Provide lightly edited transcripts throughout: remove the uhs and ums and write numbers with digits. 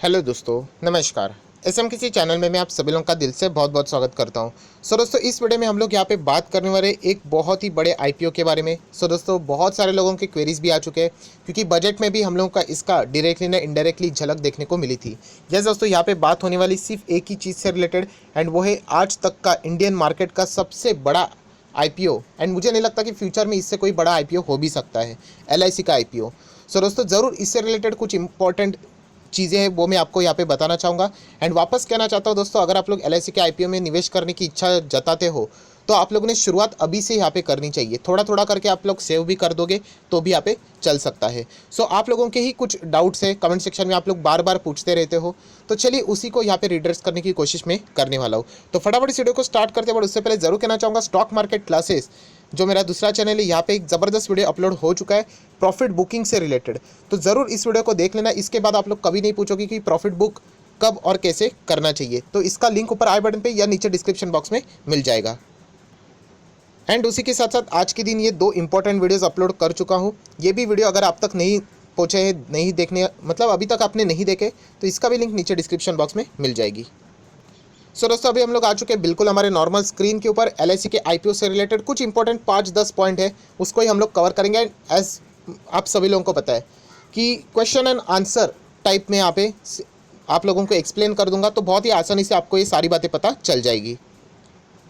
Hello दोस्तों, नमस्कार। SMKC channel में मैं आप सभी लोगों का दिल से बहुत बहुत स्वागत करता हूं। दोस्तों, इस वीडियो में हम लोग यहाँ पे बात करने वाले एक बहुत ही बड़े आईपीओ के बारे में। दोस्तों, बहुत सारे लोगों के क्वेरीज भी आ चुके हैं क्योंकि बजट में भी हम लोगों का इसका डायरेक्टली ना इनडायरेक्टली झलक देखने को मिली थी। यस दोस्तों, यहाँ पे बात होने वाली सिर्फ एक ही चीज़ से रिलेटेड, एंड वो है आज तक का इंडियन मार्केट का सबसे बड़ा आईपीओ। एंड मुझे नहीं लगता कि फ्यूचर में इससे कोई बड़ा आईपीओ हो भी सकता है, एलआईसी का आईपीओ। दोस्तों, ज़रूर इससे रिलेटेड कुछ इंपॉर्टेंट चीज़ें हैं वो मैं आपको यहाँ पे बताना चाहूँगा। एंड वापस कहना चाहता हूँ दोस्तों, अगर आप लोग एलआईसी के आईपीओ में निवेश करने की इच्छा जताते हो तो आप लोगों ने शुरुआत अभी से यहाँ पे करनी चाहिए। थोड़ा थोड़ा करके आप लोग सेव भी कर दोगे तो भी यहाँ पे चल सकता है। आप लोगों के ही कुछ डाउट्स है कमेंट सेक्शन में, आप लोग बार बार पूछते रहते हो, तो चलिए उसी को यहाँ पे रिड्रेस करने की कोशिश में करने वाला हूँ। तो फटाफट इस वीडियो को स्टार्ट करते, बट उससे पहले जरूर कहना चाहूँगा, स्टॉक मार्केट क्लासेस जो मेरा दूसरा चैनल है, यहाँ पे एक ज़बरदस्त वीडियो अपलोड हो चुका है प्रॉफिट बुकिंग से रिलेटेड। तो ज़रूर इस वीडियो को देख लेना। इसके बाद आप लोग कभी नहीं पूछोगे कि प्रॉफिट बुक कब और कैसे करना चाहिए, तो इसका लिंक ऊपर आई बटन पे या नीचे डिस्क्रिप्शन बॉक्स में मिल जाएगा। एंड उसी के साथ साथ आज के दिन ये दो इंपॉर्टेंट वीडियोस अपलोड कर चुका हूँ। ये भी वीडियो अगर आप तक नहीं पहुँचे हैं, नहीं देखने, मतलब अभी तक आपने नहीं देखे, तो इसका भी लिंक नीचे डिस्क्रिप्शन बॉक्स में मिल जाएगी। दोस्तों, अभी हम लोग आ चुके हैं बिल्कुल हमारे नॉर्मल स्क्रीन के ऊपर। एलआईसी के आईपीओ से रिलेटेड कुछ इंपॉर्टेंट 5-10 पॉइंट है, उसको ही हम लोग कवर करेंगे। एज आप सभी लोगों को पता है कि क्वेश्चन एंड आंसर टाइप में यहाँ पे आप लोगों को एक्सप्लेन कर दूंगा, तो बहुत ही आसानी से आपको ये सारी बातें पता चल जाएगी।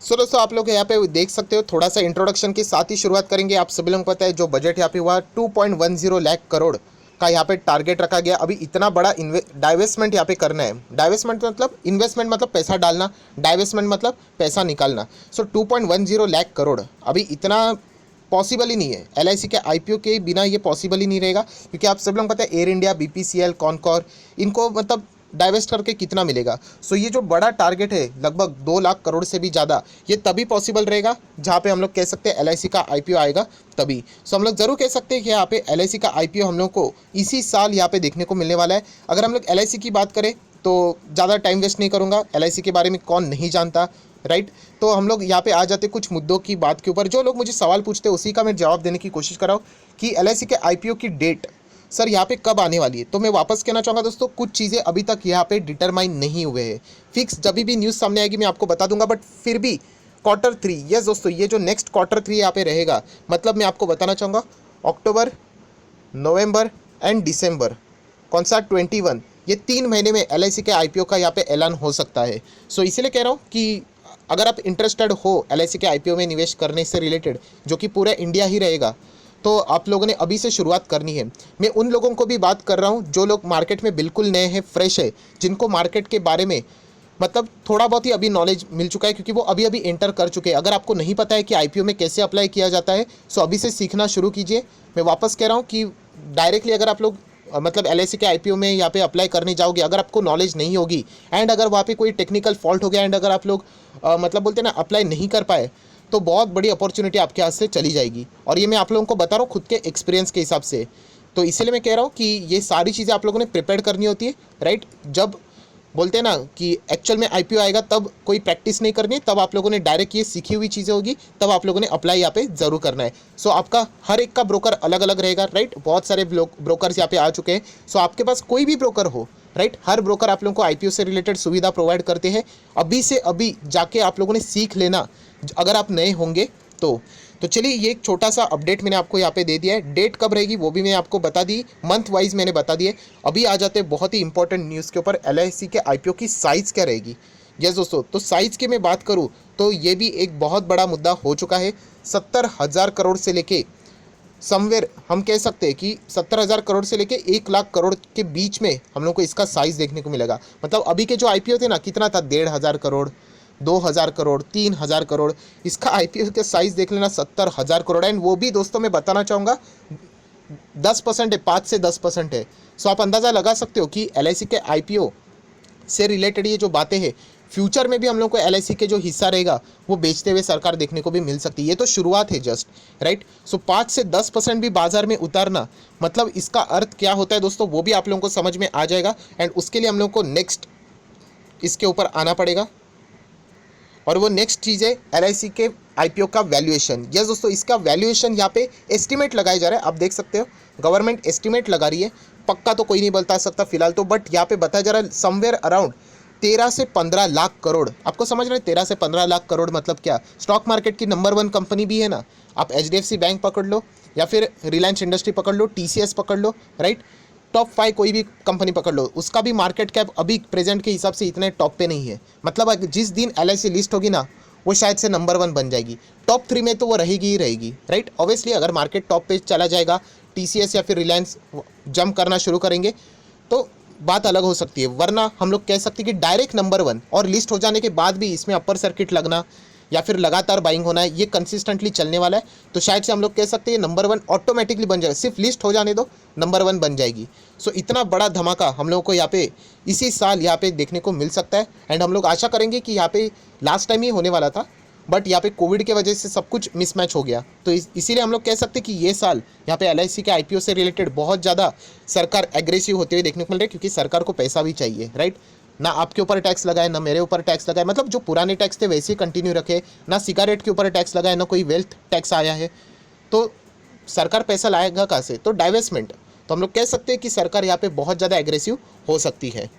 दोस्तों, आप लोग यहाँ पे देख सकते हो, थोड़ा सा इंट्रोडक्शन के साथ ही शुरुआत करेंगे। आप सभी लोगों को पता है जो बजट यहाँ पे हुआ 2.10 लाख करोड़ का यहाँ पे टारगेट रखा गया। अभी इतना बड़ा डाइवेस्टमेंट यहाँ पे करना है। डाइवेस्टमेंट मतलब इन्वेस्टमेंट मतलब पैसा डालना, डाइवेस्टमेंट मतलब पैसा निकालना। 2.10 लाख करोड़ अभी इतना पॉसिबल ही नहीं है। एलआईसी के आईपीओ के बिना ये पॉसिबल ही नहीं रहेगा, क्योंकि आप सब लोग पता है एयर इंडिया, बीपीसीएल, कॉनकॉर, इनको मतलब डाइवेस्ट करके कितना मिलेगा। ये जो बड़ा टारगेट है लगभग 2 लाख करोड़ से भी ज़्यादा, ये तभी पॉसिबल रहेगा जहाँ पे हम लोग कह सकते हैं एलआईसी का आईपीओ आएगा तभी। हम लोग ज़रूर कह सकते हैं कि यहाँ पे एलआईसी का आईपीओ हम लोग को इसी साल यहाँ पे देखने को मिलने वाला है। अगर हम लोग एलआईसी की बात करें तो ज़्यादा टाइम वेस्ट नहीं करूँगा, एलआईसी के बारे में कौन नहीं जानता, राइट। तो हम लोग यहाँ पे आ जाते कुछ मुद्दों की बात के ऊपर। जो लोग मुझे सवाल पूछते हैं उसी का मैं जवाब देने की कोशिश कर रहा हूँ कि एलआईसी के आईपीओ की डेट सर यहाँ पे कब आने वाली है। तो मैं वापस कहना चाहूँगा दोस्तों, कुछ चीज़ें अभी तक यहाँ पे डिटरमाइन नहीं हुए हैं। फिक्स जब भी न्यूज़ सामने आएगी मैं आपको बता दूंगा, बट फिर भी Q3, यस दोस्तों, ये जो नेक्स्ट Q3 यहाँ पे रहेगा, मतलब मैं आपको बताना चाहूँगा अक्टूबर, नवंबर एंड दिसंबर, कौन सा 21, ये 3 महीने में एलआईसी के आईपीओ का यहाँ पे ऐलान हो सकता है। इसलिए कह रहा हूँ कि अगर आप इंटरेस्टेड हो एलआईसी के आईपीओ में निवेश करने से रिलेटेड, जो कि पूरा इंडिया ही रहेगा, तो आप लोगों ने अभी से शुरुआत करनी है। मैं उन लोगों को भी बात कर रहा हूँ जो लोग मार्केट में बिल्कुल नए हैं, फ्रेश है, जिनको मार्केट के बारे में मतलब थोड़ा बहुत ही अभी नॉलेज मिल चुका है, क्योंकि वो अभी अभी एंटर कर चुके हैं। अगर आपको नहीं पता है कि आईपीओ में कैसे अप्लाई किया जाता है, अभी से सीखना शुरू कीजिए। मैं वापस कह रहा हूँ कि डायरेक्टली अगर आप लोग मतलब एलआईसी के आईपीओ में यहाँ पे अप्लाई करने जाओगे, अगर आपको नॉलेज नहीं होगी एंड अगर वहाँ पे कोई टेक्निकल फॉल्ट हो गया एंड अगर आप लोग मतलब बोलते हैं ना अप्लाई नहीं कर पाए, तो बहुत बड़ी अपॉर्चुनिटी आपके हाथ से चली जाएगी। और ये मैं आप लोगों को बता रहा हूँ खुद के एक्सपीरियंस के हिसाब से। तो इसीलिए मैं कह रहा हूँ कि ये सारी चीज़ें आप लोगों ने प्रिपेयर करनी होती है, राइट। जब बोलते हैं ना कि एक्चुअल में आईपीओ आएगा तब कोई प्रैक्टिस नहीं करनी है, तब आप लोगों ने डायरेक्ट ये सीखी हुई चीज़ें होगी, तब आप लोगों ने अप्लाई यहाँ पे ज़रूर करना है। आपका हर एक का ब्रोकर अलग अलग रहेगा, राइट। बहुत सारे ब्रोकर्स यहाँ पे आ चुके हैं। आपके पास कोई भी ब्रोकर हो, राइट, हर ब्रोकर आप लोगों को आईपीओ से रिलेटेड सुविधा प्रोवाइड करते हैं। अभी से अभी जाके आप लोगों ने सीख लेना अगर आप नए होंगे तो चलिए ये एक छोटा सा अपडेट मैंने आपको यहाँ पे दे दिया है। डेट कब रहेगी वो भी मैं आपको बता दी, मंथ वाइज मैंने बता दिए। अभी आ जाते हैं बहुत ही इंपॉर्टेंट न्यूज़ के ऊपर, एलआईसी के आईपीओ की साइज़ क्या रहेगी। यस दोस्तों, तो साइज़ की मैं बात करूँ तो ये भी एक बहुत बड़ा मुद्दा हो चुका है। 70,000 करोड़ से लेके समवेयर हम कह सकते हैं कि 70,000 करोड़ से लेके 1 लाख करोड़ के बीच में हम लोग को इसका साइज़ देखने को मिलेगा। मतलब अभी के जो आईपीओ थे ना, कितना था, 1,500 करोड़, 2,000 करोड़, 3,000 करोड़, इसका आईपीओ का साइज़ देख लेना 70,000 करोड़। एंड वो भी दोस्तों मैं बताना चाहूँगा 10% है, 5 से 10% है। आप अंदाज़ा लगा सकते हो कि एलआईसी के आईपीओ से रिलेटेड ये जो बातें हैं, फ्यूचर में भी हम लोग को एलआईसी के जो हिस्सा रहेगा वो बेचते हुए सरकार देखने को भी मिल सकती है। ये तो शुरुआत है जस्ट, राइट। 5 से 10% भी बाजार में उतारना, मतलब इसका अर्थ क्या होता है दोस्तों, वो भी आप लोगों को समझ में आ जाएगा। एंड उसके लिए हम लोग को नेक्स्ट इसके ऊपर आना पड़ेगा, और वो नेक्स्ट चीज़ है एलआईसी के आईपीओ का वैल्यूएशन। यस दोस्तों, इसका वैल्यूएशन यहाँ पे एस्टीमेट लगाया जा रहा है। आप देख सकते हो गवर्नमेंट एस्टीमेट लगा रही है पक्का तो कोई नहीं बता सकता फिलहाल तो, बट यहाँ पे बताया जा रहा है समवेयर अराउंड 13 से 15 लाख करोड़। आपको समझ रहे हैं 13 से 15 लाख करोड़ मतलब क्या? स्टॉक मार्केट की नंबर 1 कंपनी भी है ना। आप HDFC बैंक पकड़ लो या फिर रिलायंस इंडस्ट्री पकड़ लो, TCS पकड़ लो, राइट। टॉप 5 कोई भी कंपनी पकड़ लो, उसका भी मार्केट कैप अभी प्रेजेंट के हिसाब से इतने टॉप पे नहीं है। मतलब जिस दिन LIC लिस्ट होगी ना, वो शायद से नंबर 1 बन जाएगी। टॉप 3 में तो वो रहेगी ही रहेगी, राइट। ऑब्वियसली अगर मार्केट टॉप पे चला जाएगा, TCS या फिर रिलायंस जंप करना शुरू करेंगे तो बात अलग हो सकती है, वरना हम लोग कह सकते हैं कि डायरेक्ट नंबर 1 और लिस्ट हो जाने के बाद भी इसमें अपर सर्किट लगना या फिर लगातार बाइंग होना है, ये कंसिस्टेंटली चलने वाला है। तो शायद से हम लोग कह सकते हैं नंबर 1 ऑटोमेटिकली बन जाएगा, सिर्फ लिस्ट हो जाने दो नंबर 1 बन जाएगी। सो इतना बड़ा धमाका हम लोगों को यहाँ पे इसी साल यहाँ पे देखने को मिल सकता है। एंड हम लोग आशा करेंगे कि यहाँ पे लास्ट टाइम ही होने वाला था, बट यहाँ पे कोविड के वजह से सब कुछ मिसमैच हो गया। तो इसीलिए हम लोग कह सकते हैं कि ये साल यहाँ पे LIC के IPO से रिलेटेड बहुत ज़्यादा सरकार एग्रेसिव होते हुए देखने को मिल रही है, क्योंकि सरकार को पैसा भी चाहिए, राइट। ना आपके ऊपर टैक्स लगाए, ना मेरे ऊपर टैक्स लगाए, मतलब जो पुराने टैक्स थे वैसे ही कंटिन्यू रखे, ना सिगारेट के ऊपर टैक्स लगाए, ना कोई वेल्थ टैक्स आया है। तो सरकार पैसा लाएगा कहाँ से? तो डाइवेस्टमेंट। तो हम लोग कह सकते हैं कि सरकार यहाँ पे बहुत ज़्यादा एग्रेसिव हो सकती है।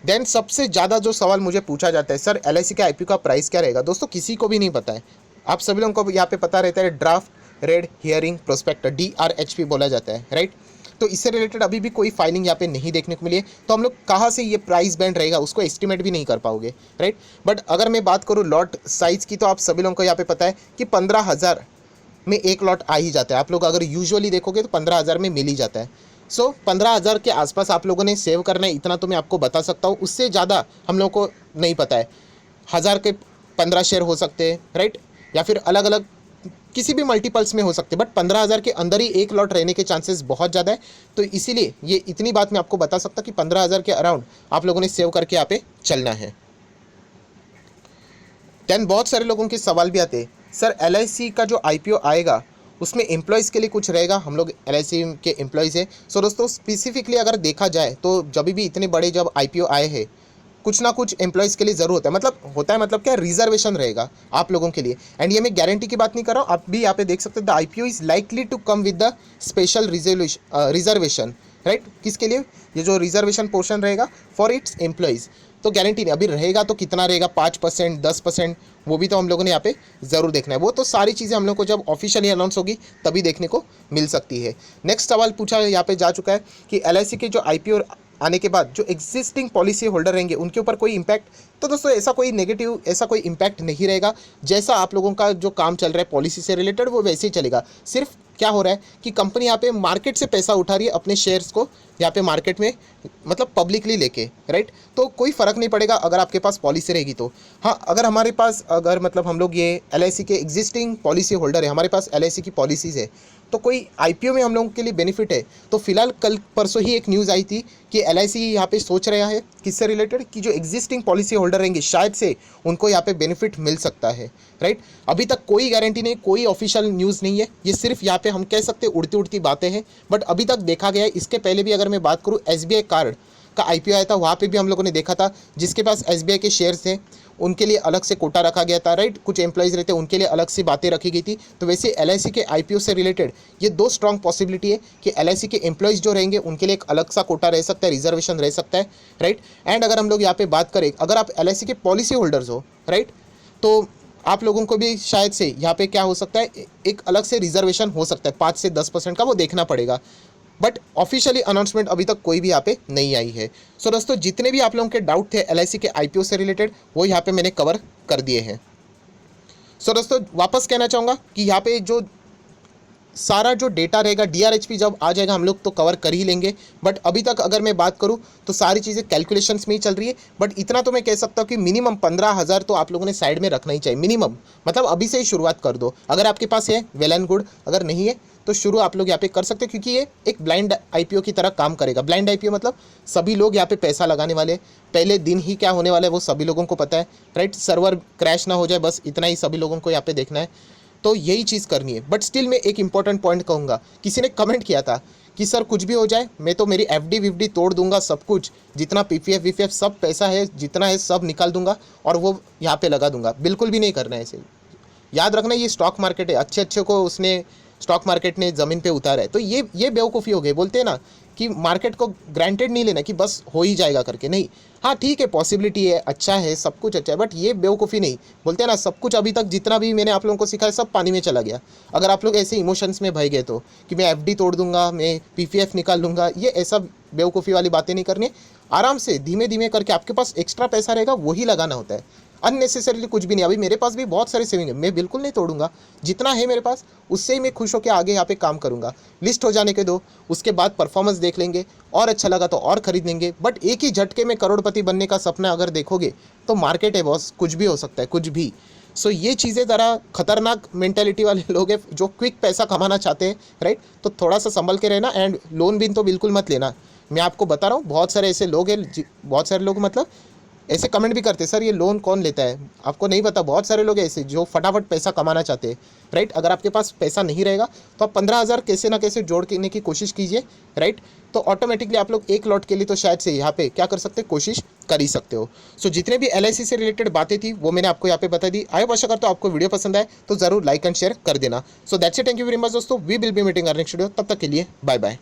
देन सबसे ज़्यादा जो सवाल मुझे पूछा जाता है, सर LIC के IPO का प्राइस क्या रहेगा? दोस्तों किसी को भी नहीं पता है। आप सभी लोगों को यहाँ पे पता रहता है draft red herring prospect, DRHP बोला जाता है, राइट। तो इससे रिलेटेड अभी भी कोई फाइलिंग यहाँ पे नहीं देखने को मिली है, तो हम लोग कहाँ से ये प्राइस बैंड रहेगा उसको एस्टिमेट भी नहीं कर पाओगे, राइट। बट अगर मैं बात करूँ लॉट साइज़ की, तो आप सभी लोगों को यहाँ पे पता है कि 15,000 में एक लॉट आ ही जाता है। आप लोग अगर यूजुअली देखोगे तो 15,000 में मिल ही जाता है। सो 15,000 के आसपास आप लोगों ने सेव करना है, इतना तो मैं आपको बता सकता हूँ। उससे ज़्यादा हम लोगों को नहीं पता है। 1000 के 15 शेयर हो सकते हैं, राइट, या फिर अलग अलग किसी भी मल्टीपल्स में हो सकते हैं, बट 15,000 के अंदर ही एक लॉट रहने के चांसेस बहुत ज़्यादा है। तो इसीलिए ये इतनी बात मैं आपको बता सकता कि 15,000 के अराउंड आप लोगों ने सेव करके यहाँ पे चलना है। देन बहुत सारे लोगों के सवाल भी आते हैं, सर LIC का जो IPO आएगा उसमें एम्प्लॉयज़ के लिए कुछ रहेगा? हम लोग LIC के एम्प्लॉयज़ हैं। सो दोस्तों स्पेसिफिकली अगर देखा जाए तो जब भी इतने बड़े जब IPO आए हैं, कुछ ना कुछ एम्प्लॉयज़ के लिए ज़रूर होता है, मतलब क्या रिजर्वेशन रहेगा आप लोगों के लिए। एंड ये मैं गारंटी की बात नहीं कर रहा हूँ, आप भी यहाँ पे देख सकते हैं the IPO is likely to come with the special reservation, right. किसके लिए? ये जो रिजर्वेशन पोर्शन रहेगा फॉर इट्स एम्प्लॉयज़। तो गारंटी नहीं, अभी रहेगा तो कितना रहेगा, 5%, 10%, वो भी तो हम लोगों ने यहाँ पे ज़रूर देखना है। वो तो सारी चीज़ें हम लोग को जब ऑफिशियली अनाउंस होगी तभी देखने को मिल सकती है। नेक्स्ट सवाल पूछा यहाँ पे जा चुका है कि LIC के जो IPO आने के बाद जो एग्जिस्टिंग पॉलिसी होल्डर रहेंगे उनके ऊपर कोई इम्पैक्ट? तो दोस्तों ऐसा कोई इम्पैक्ट नहीं रहेगा। जैसा आप लोगों का जो काम चल रहा है पॉलिसी से रिलेटेड वो वैसे ही चलेगा। सिर्फ क्या हो रहा है कि कंपनी यहाँ पे मार्केट से पैसा उठा रही है अपने शेयर्स को यहाँ पे मार्केट में, मतलब पब्लिकली लेके, राइट। तो कोई फ़र्क नहीं पड़ेगा अगर आपके पास पॉलिसी रहेगी तो। हाँ, अगर हमारे पास मतलब हम लोग ये LIC के एग्जिस्टिंग पॉलिसी होल्डर है, हमारे पास LIC की पॉलिसीज़ है, तो कोई IPO में हम लोगों के लिए बेनिफिट है। तो फिलहाल कल परसों ही एक न्यूज़ आई थी कि LIC यहाँ पे सोच रहा है किससे रिलेटेड, कि जो एग्जिस्टिंग पॉलिसी होल्डर रहेंगे शायद से उनको यहाँ पे बेनिफिट मिल सकता है, राइट। अभी तक कोई गारंटी नहीं, कोई ऑफिशियल न्यूज़ नहीं है, ये सिर्फ यहाँ पे हम कह सकते उड़ती उड़ती बातें हैं। बट अभी तक देखा गया है, इसके पहले भी अगर मैं बात करूँ SBI कार्ड का IPO आया था, वहाँ पे भी हम लोगों ने देखा था जिसके पास SBI के शेयर्स थे उनके लिए अलग से कोटा रखा गया था, राइट। कुछ एम्प्लॉयज़ रहते उनके लिए अलग से बातें रखी गई थी। तो वैसे LIC के IPO से रिलेटेड ये 2 स्ट्रॉन्ग पॉसिबिलिटी है कि LIC के एम्प्लॉयज़ जो रहेंगे उनके लिए एक अलग सा कोटा रह सकता है, रिजर्वेशन रह सकता है, राइट। एंड अगर हम लोग यहाँ पे बात करें, अगर आप LIC के पॉलिसी होल्डर्स हो, राइट, तो आप लोगों को भी शायद से यहाँ पे क्या हो सकता है, एक अलग से रिजर्वेशन हो सकता है 5 से 10% का, वो देखना पड़ेगा। बट ऑफिशियली अनाउंसमेंट अभी तक कोई भी यहाँ पे नहीं आई है। सो दोस्तों जितने भी आप लोगों के डाउट थे LIC के IPO से रिलेटेड वो यहाँ पे मैंने कवर कर दिए हैं। सो दोस्तों वापस कहना चाहूँगा कि यहाँ पे जो सारा जो डेटा रहेगा DRHP जब आ जाएगा हम लोग तो कवर कर ही लेंगे। बट अभी तक अगर मैं बात करूँ तो सारी चीज़ें कैलकुलेशंस में ही चल रही है। बट इतना तो मैं कह सकता हूँ कि मिनिमम 15,000 तो आप लोगों ने साइड में रखना ही चाहिए मिनिमम, मतलब अभी से ही शुरुआत कर दो। अगर आपके पास है वेल एंड गुड, अगर नहीं है तो शुरू आप लोग यहाँ पे कर सकते हैं, क्योंकि ये एक ब्लाइंड IPO की तरह काम करेगा। ब्लाइंड IPO मतलब सभी लोग यहाँ पे पैसा लगाने वाले, पहले दिन ही क्या होने वाला है वो सभी लोगों को पता है, राइट। सर्वर क्रैश ना हो जाए, बस इतना ही सभी लोगों को यहाँ पे देखना है, तो यही चीज़ करनी है। बट स्टिल मैं एक इंपॉर्टेंट पॉइंट कहूँगा, किसी ने कमेंट किया था कि सर कुछ भी हो जाए मैं तो मेरी FD विफडी तोड़ दूंगा, सब कुछ जितना PPF VPF सब पैसा है जितना है सब निकाल दूंगा और वो यहाँ पे लगा दूंगा। बिल्कुल भी नहीं करना है ऐसे। याद रखना ये स्टॉक मार्केट है, अच्छे अच्छे को उसने स्टॉक मार्केट ने ज़मीन पे उतारा है। तो ये बेवकूफ़ी हो गई। बोलते हैं ना कि मार्केट को ग्रांटेड नहीं लेना कि बस हो ही जाएगा करके, नहीं। हाँ ठीक है, पॉसिबिलिटी है, अच्छा है, सब कुछ अच्छा है, बट ये बेवकूफ़ी नहीं। बोलते हैं ना, सब कुछ अभी तक जितना भी मैंने आप लोगों को सिखाया सब पानी में चला गया अगर आप लोग ऐसे इमोशंस में भय गए तो, कि मैं एफडी तोड़ दूंगा, मैं पीपीएफ निकाल लूँगा। ये ऐसा बेवकूफ़ी वाली बातें नहीं करनी। आराम से धीमे धीमे करके आपके पास एक्स्ट्रा पैसा रहेगा वही लगाना होता है। अननेसेसरीली कुछ भी नहीं। अभी मेरे पास भी बहुत सारे सेविंग है, मैं बिल्कुल नहीं तोड़ूंगा। जितना है मेरे पास उससे ही मैं खुश होकर आगे यहाँ पे काम करूंगा। लिस्ट हो जाने के दो, उसके बाद परफॉर्मेंस देख लेंगे, और अच्छा लगा तो और खरीद लेंगे। बट एक ही झटके में करोड़पति बनने का सपना अगर देखोगे तो मार्केट है बॉस, कुछ भी हो सकता है, कुछ भी। सो ये चीज़ें ज़रा खतरनाक मेंटेलिटी वाले लोग हैं जो क्विक पैसा कमाना चाहते हैं, राइट। तो थोड़ा सा संभल के रहना, एंड लोन भी तो बिल्कुल मत लेना। मैं आपको बता रहा हूँ, बहुत सारे ऐसे लोग हैं, बहुत सारे लोग मतलब ऐसे कमेंट भी करते हैं, सर ये लोन कौन लेता है, आपको नहीं पता। बहुत सारे लोग ऐसे जो फटाफट पैसा कमाना चाहते हैं, राइट। अगर आपके पास पैसा नहीं रहेगा तो आप 15,000 कैसे ना कैसे जोड़ने की कोशिश कीजिए, राइट। तो ऑटोमेटिकली आप लोग एक लॉट के लिए तो शायद से यहाँ पे क्या कर सकते हैं, कोशिश कर ही सकते हो। सो जितने भी एलआईसी से रिलेटेड बातें थी वो मैंने आपको यहाँ पे बता दी। आई होप आशा करता हूँ आपको वीडियो पसंद आए तो जरूर लाइक एंड शेयर कर देना। So that's it, thank you very much दोस्तों, we will be meeting next video. तब तक के लिए बाय बाय।